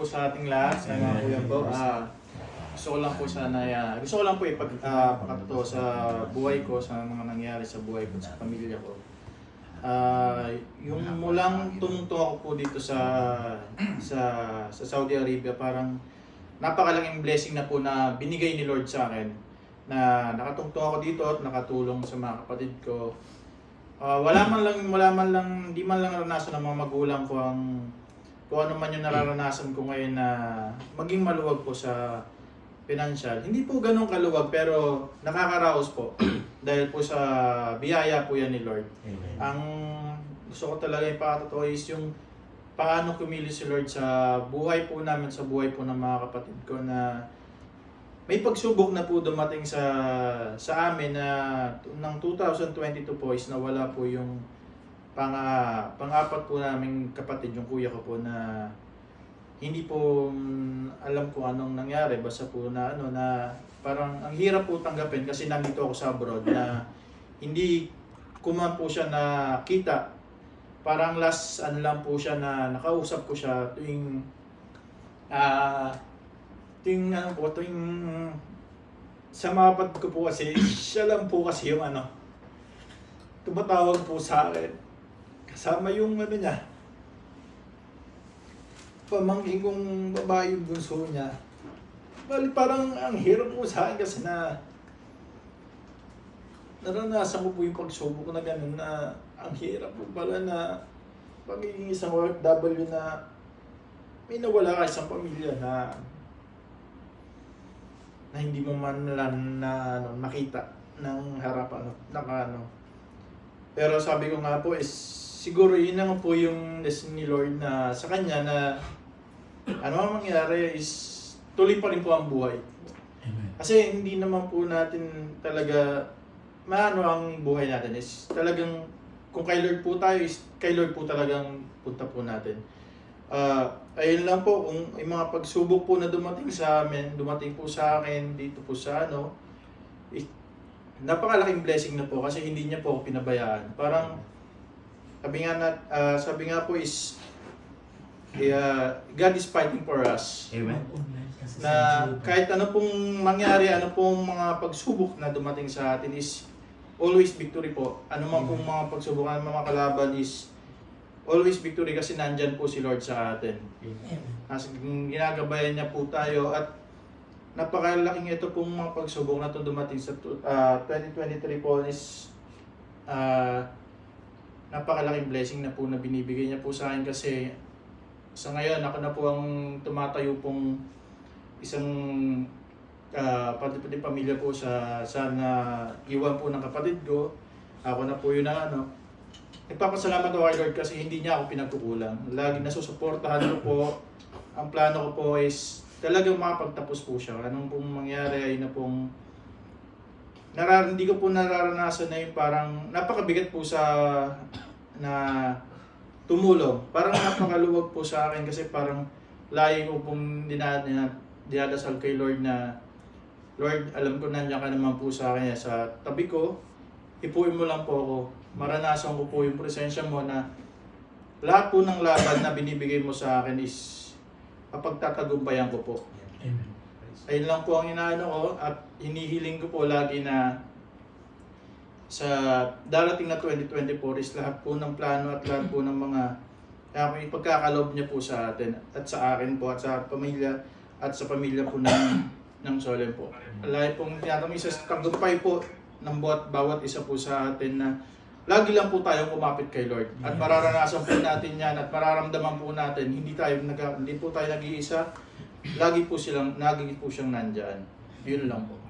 Po sa ating lahat, sa mga kuya po, gusto ko lang po sana, gusto ko lang po ipagpakatotoo sa buhay ko, sa mga nangyari sa buhay ko, sa pamilya ko. Yung mulang tumungtong ako po dito sa Saudi Arabia, parang napakalaking blessing na po na binigay ni Lord sa akin, na nakatungtong ako dito at nakatulong sa mga kapatid ko. Wala man lang, di man lang naranasan ng mga magulang ko kung ano man yung nararanasan ko ngayon na maging maluwag po sa financial. Hindi po ganun kaluwag pero nakakaraos po dahil po sa biyaya po yan ni Lord. Amen. Ang gusto ko talaga ipakatotoo is yung paano kumilos si Lord sa buhay po namin, sa buhay po ng mga kapatid ko, na may pagsubok na po dumating sa amin na ng 2022 po is nawala po yung pang-apat po naming kapatid, yung kuya ko po, na hindi po alam ko anong nangyari, basta po na parang ang hirap po tanggapin kasi nandito ako sa abroad na hindi ko man po siya nakita. Parang last lang po siya na nakausap ko siya tuwing sa mga kapatid ko po kasi siya lang po kasi yung tumatawag po sa akin. Kasama yung niya, pamangkin kong babae yung bunso niya. Bali parang ang hirap po sa akin kasi na naranasan ko po yung pagsubok na gano'n, na ang hirap po pala na pagiging isang OFW na may nawala ka isang pamilya na hindi mo man lang makita ng harapan Pero sabi ko nga po is siguro yun lang po yung destiny ni Lord na sa kanya, na ano ang mangyari is tuloy pa rin po ang buhay. Amen. Kasi hindi naman po natin talaga ang buhay natin is talagang kung kay Lord po tayo is kay Lord po talagang punta po natin. Ayun lang po, kung yung mga pagsubok po na dumating sa amin, dumating po sa akin dito po sa napakalaking blessing na po kasi hindi niya po ako pinabayaan. Parang sabi nga po is God is fighting for us. Amen. Na kahit ano pong mangyari, ano pong mga pagsubok na dumating sa atin is always victory po. Ano man pong mga pagsubok, ano mga kalaban is always victory kasi nandyan po si Lord sa atin. Kasi ginagabayan niya po tayo at napakalaking ito pong mga pagsubok na ito dumating sa 2023 po is napakalaking blessing na po na binibigay niya po sa akin kasi sa ngayon ako na po ang tumatayo pong isang pati pamilya po sa iwan po ng kapatid ko. Ako na po yun na nagpapasalamat ako kay Lord kasi hindi niya ako pinagkukulang. Lagi nasusuportahan ko po. Ang plano ko po is talagang makapagtapos po siya. Anong pong mangyari ay na pong hindi ko po nararanasan na yung parang napakabigat po na tumulong. Parang napakaluwag po sa akin kasi parang lagi ko pong dinadasal kay Lord na Lord, alam ko nandiyan ka naman po sa akin sa tabi ko. Ipuin mo lang po ako. Maranasan ko po yung presensya mo na lahat po ng laban na binibigay mo sa akin is mapagtatagumpayan ko po. Amen. Ayun lang po ang inaano ko at hinihiling ko po lagi na sa darating na 2024 is lahat po ng plano at lahat po ng mga ipagkakaloob niya po sa atin at sa akin po at sa pamilya po ng Solemn po. Lahat pong tinatanong isa sa tagumpay po ng bawat isa po sa atin na lagi lang po tayong kumapit kay Lord at mararanasan po natin yan at mararamdaman po natin hindi po tayo nag-iisa. Lagi po siyang nandyan. Yun lang po.